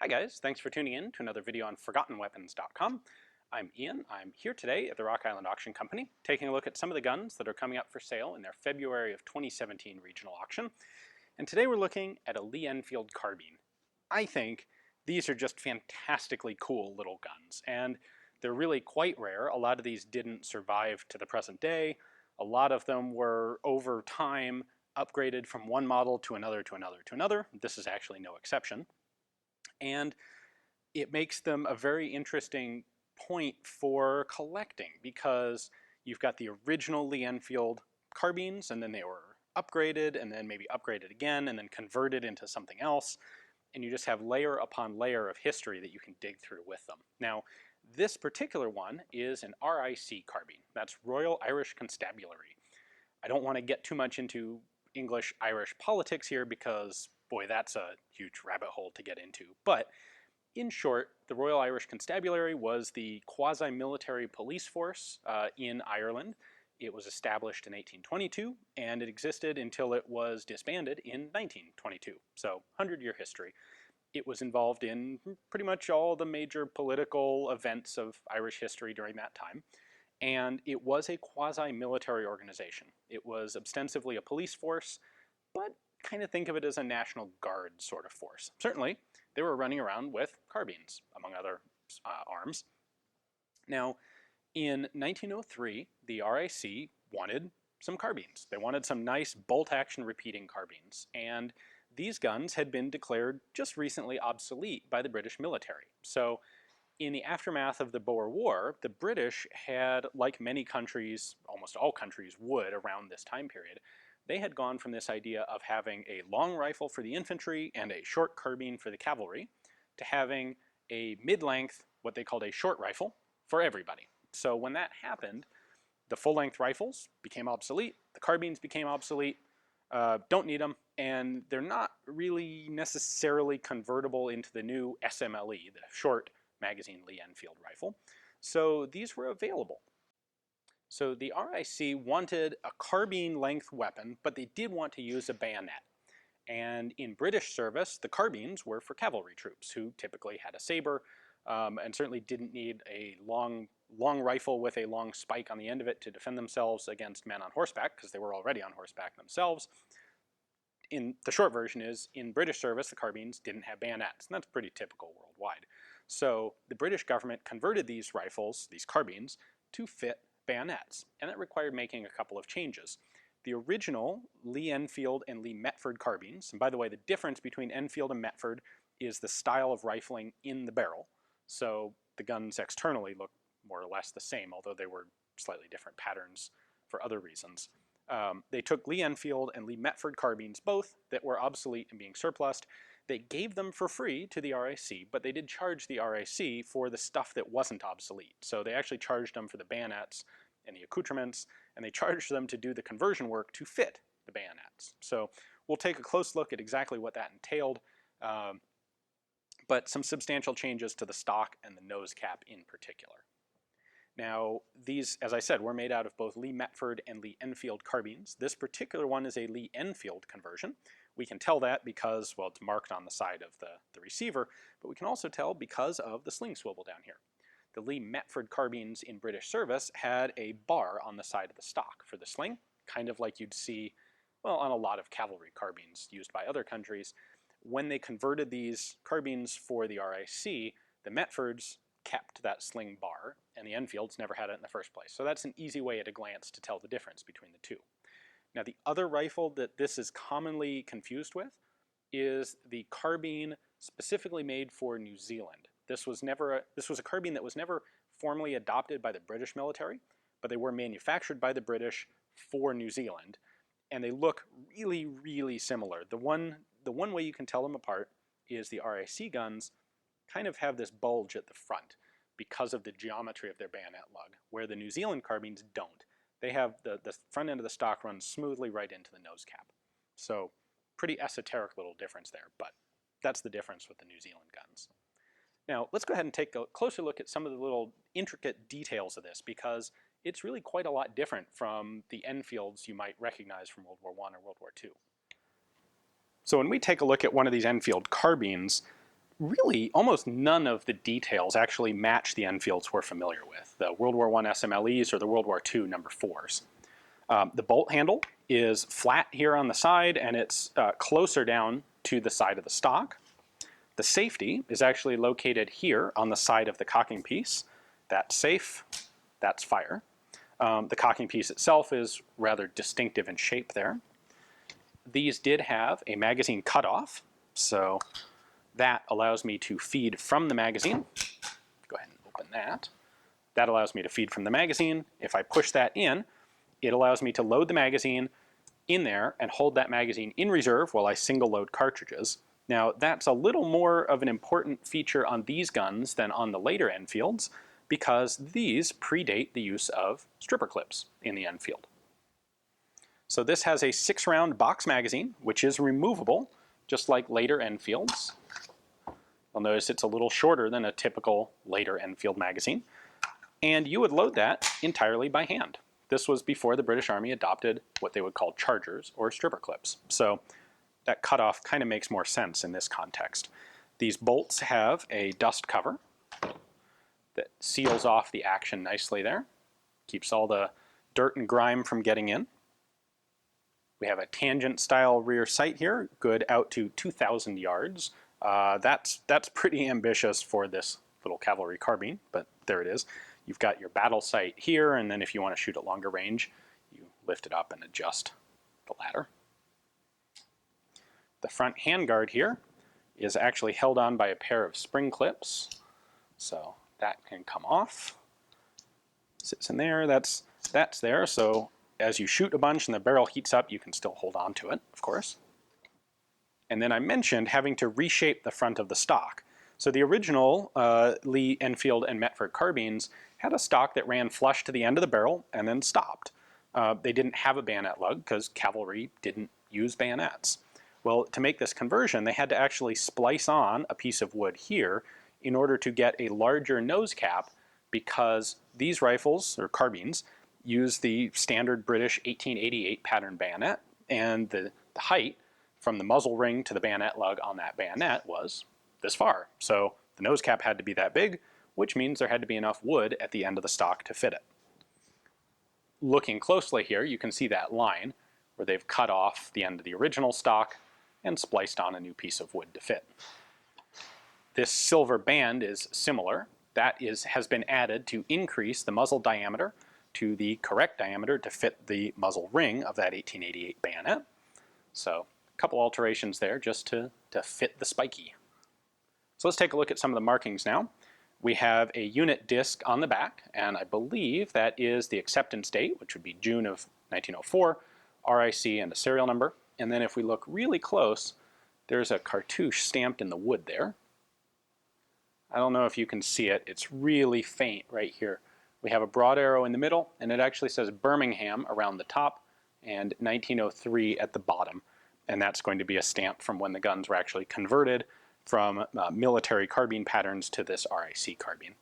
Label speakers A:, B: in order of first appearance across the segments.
A: Hi guys, thanks for tuning in to another video on ForgottenWeapons.com. I'm Ian. I'm here today at the Rock Island Auction Company taking a look at some of the guns that are coming up for sale in their February of 2017 regional auction. And today we're looking at a Lee Enfield carbine. I think these are just fantastically cool little guns, and they're really quite rare. A lot of these didn't survive to the present day. A lot of them were over time upgraded from one model to another to another to another. This is actually no exception. And it makes them a very interesting point for collecting because you've got the original Lee Enfield carbines, and then they were upgraded, and then maybe upgraded again, and then converted into something else, and you just have layer upon layer of history that you can dig through with them. Now, this particular one is an RIC carbine. That's Royal Irish Constabulary. I don't want to get too much into English-Irish politics here because, boy, that's a huge rabbit hole to get into. But in short, the Royal Irish Constabulary was the quasi-military police force in Ireland. It was established in 1822, and it existed until it was disbanded in 1922, so 100-year history. It was involved in pretty much all the major political events of Irish history during that time, and it was a quasi-military organization. It was ostensibly a police force, but kind of think of it as a National Guard sort of force. Certainly, they were running around with carbines, among other arms. Now, in 1903, the RIC wanted some carbines. They wanted some nice bolt-action repeating carbines, and these guns had been declared just recently obsolete by the British military. So, in the aftermath of the Boer War, the British had, like many countries, almost all countries would around this time period, they had gone from this idea of having a long rifle for the infantry and a short carbine for the cavalry to having a mid-length, what they called a short rifle, for everybody. So when that happened, the full-length rifles became obsolete, the carbines became obsolete, don't need them, and they're not really necessarily convertible into the new SMLE, the short magazine Lee Enfield rifle. So these were available. So the RIC wanted a carbine length weapon, but they did want to use a bayonet. And in British service, the carbines were for cavalry troops who typically had a saber and certainly didn't need a long rifle with a long spike on the end of it to defend themselves against men on horseback, because they were already on horseback themselves. In the short version is, in British service, the carbines didn't have bayonets, and that's pretty typical worldwide. So the British government converted these rifles, these carbines, to fit bayonets, and that required making a couple of changes. The original Lee Enfield and Lee Metford carbines, and by the way, the difference between Enfield and Metford is the style of rifling in the barrel. So the guns externally look more or less the same, although they were slightly different patterns for other reasons. They took Lee Enfield and Lee Metford carbines, both that were obsolete and being surplused. They gave them for free to the RIC, but they did charge the RIC for the stuff that wasn't obsolete. So they actually charged them for the bayonets and the accoutrements, and they charged them to do the conversion work to fit the bayonets. So we'll take a close look at exactly what that entailed, but some substantial changes to the stock and the nose cap in particular. Now, these, as I said, were made out of both Lee Metford and Lee Enfield carbines. This particular one is a Lee Enfield conversion. We can tell that because, well, it's marked on the side of the receiver, but we can also tell because of the sling swivel down here. The Lee Metford carbines in British service had a bar on the side of the stock for the sling, kind of like you'd see, well, on a lot of cavalry carbines used by other countries. When they converted these carbines for the RIC, the Metfords kept that sling bar, and the Enfields never had it in the first place. So that's an easy way at a glance to tell the difference between the two. Now, the other rifle that this is commonly confused with is the carbine specifically made for New Zealand. This was a carbine that was never formally adopted by the British military, but they were manufactured by the British for New Zealand, and they look really, really similar. The one way you can tell them apart is the RIC guns kind of have this bulge at the front because of the geometry of their bayonet lug, where the New Zealand carbines don't. They have the front end of the stock runs smoothly right into the nose cap. So pretty esoteric little difference there, but that's the difference with the New Zealand guns. Now let's go ahead and take a closer look at some of the little intricate details of this, because it's really quite a lot different from the Enfields you might recognize from World War I or World War II. So when we take a look at one of these Enfield carbines, really almost none of the details actually match the Enfields we're familiar with, the World War I SMLEs or the World War II number 4s. The bolt handle is flat here on the side, and it's closer down to the side of the stock. The safety is actually located here on the side of the cocking piece. That's safe, that's fire. The cocking piece itself is rather distinctive in shape there. These did have a magazine cutoff, so that allows me to feed from the magazine. Go ahead and open that. That allows me to feed from the magazine. If I push that in, it allows me to load the magazine in there and hold that magazine in reserve while I single load cartridges. Now that's a little more of an important feature on these guns than on the later Enfields, because these predate the use of stripper clips in the Enfield. So this has a 6-round box magazine, which is removable, just like later Enfields. You'll notice it's a little shorter than a typical later Enfield magazine. And you would load that entirely by hand. This was before the British Army adopted what they would call chargers or stripper clips. So that cutoff kind of makes more sense in this context. These bolts have a dust cover that seals off the action nicely there. Keeps all the dirt and grime from getting in. We have a tangent style rear sight here, good out to 2,000 yards. That's pretty ambitious for this little cavalry carbine, but there it is. You've got your battle sight here, and then if you want to shoot at longer range, you lift it up and adjust the ladder. The front handguard here is actually held on by a pair of spring clips, so that can come off. Sits in there, that's there, so as you shoot a bunch and the barrel heats up, you can still hold on to it, of course. And then I mentioned having to reshape the front of the stock. So the original Lee, Enfield, and Metford carbines had a stock that ran flush to the end of the barrel and then stopped. They didn't have a bayonet lug because cavalry didn't use bayonets. Well, to make this conversion, they had to actually splice on a piece of wood here in order to get a larger nose cap, because these rifles, or carbines, use the standard British 1888 pattern bayonet, and the height from the muzzle ring to the bayonet lug on that bayonet was this far. So the nose cap had to be that big, which means there had to be enough wood at the end of the stock to fit it. Looking closely here, you can see that line where they've cut off the end of the original stock and spliced on a new piece of wood to fit. This silver band is similar. That has been added to increase the muzzle diameter to the correct diameter to fit the muzzle ring of that 1888 bayonet. So a couple alterations there just to fit the spiky. So let's take a look at some of the markings now. We have a unit disc on the back, and I believe that is the acceptance date, which would be June of 1904, RIC, and a serial number. And then if we look really close, there's a cartouche stamped in the wood there. I don't know if you can see it. It's really faint right here. We have a broad arrow in the middle, and it actually says Birmingham around the top and 1903 at the bottom. And that's going to be a stamp from when the guns were actually converted from military carbine patterns to this RIC carbine.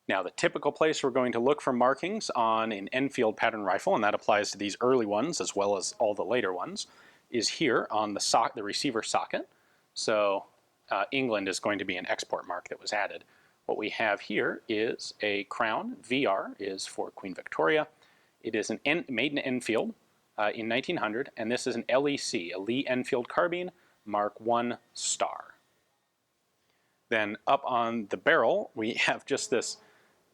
A: Now, the typical place we're going to look for markings on an Enfield pattern rifle, and that applies to these early ones as well as all the later ones, is here on the receiver socket. So England is going to be an export mark that was added. What we have here is a crown. VR is for Queen Victoria. It is made in Enfield in 1900, and this is an LEC, a Lee Enfield carbine, Mark I star. Then up on the barrel, we have just this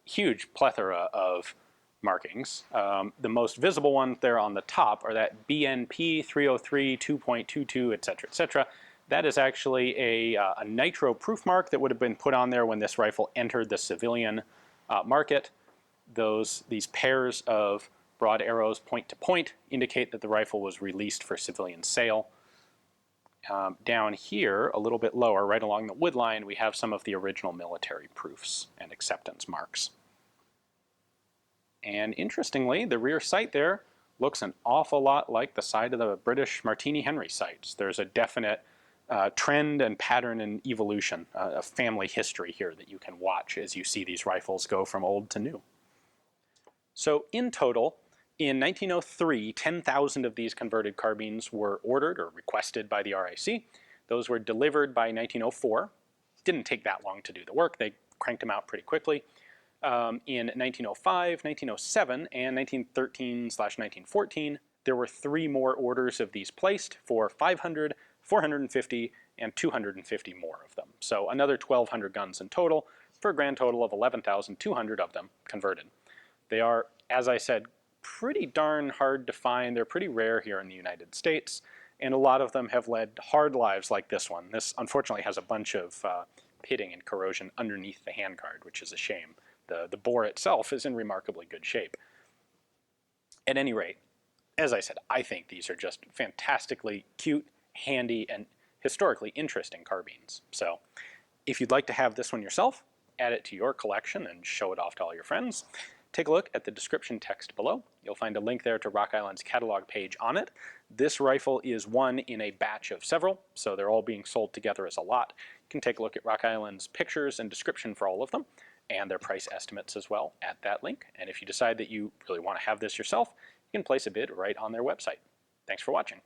A: huge plethora of markings. The most visible ones there on the top are that BNP 303, 2.22, etc., etc. That is actually a nitro proof mark that would have been put on there when this rifle entered the civilian market. These pairs of broad arrows point to point indicate that the rifle was released for civilian sale. Down here, a little bit lower, right along the wood line, we have some of the original military proofs and acceptance marks. And interestingly, the rear sight there looks an awful lot like the side of the British Martini-Henry sights. There's a definite trend and pattern and evolution, a family history here that you can watch as you see these rifles go from old to new. So in total, in 1903, 10,000 of these converted carbines were ordered or requested by the RIC. Those were delivered by 1904. Didn't take that long to do the work. They cranked them out pretty quickly. In 1905, 1907, and 1913/1914, there were 3 more orders of these placed for 500, 450, and 250 more of them. So another 1,200 guns in total, for a grand total of 11,200 of them converted. They are, as I said, pretty darn hard to find. They're pretty rare here in the United States, and a lot of them have led hard lives like this one. This unfortunately has a bunch of pitting and corrosion underneath the handguard, which is a shame. The bore itself is in remarkably good shape. At any rate, as I said, I think these are just fantastically cute, handy, and historically interesting carbines. So if you'd like to have this one yourself, add it to your collection and show it off to all your friends, take a look at the description text below. You'll find a link there to Rock Island's catalog page on it. This rifle is one in a batch of several, so they're all being sold together as a lot. You can take a look at Rock Island's pictures and description for all of them, and their price estimates as well at that link. And if you decide that you really want to have this yourself, you can place a bid right on their website. Thanks for watching.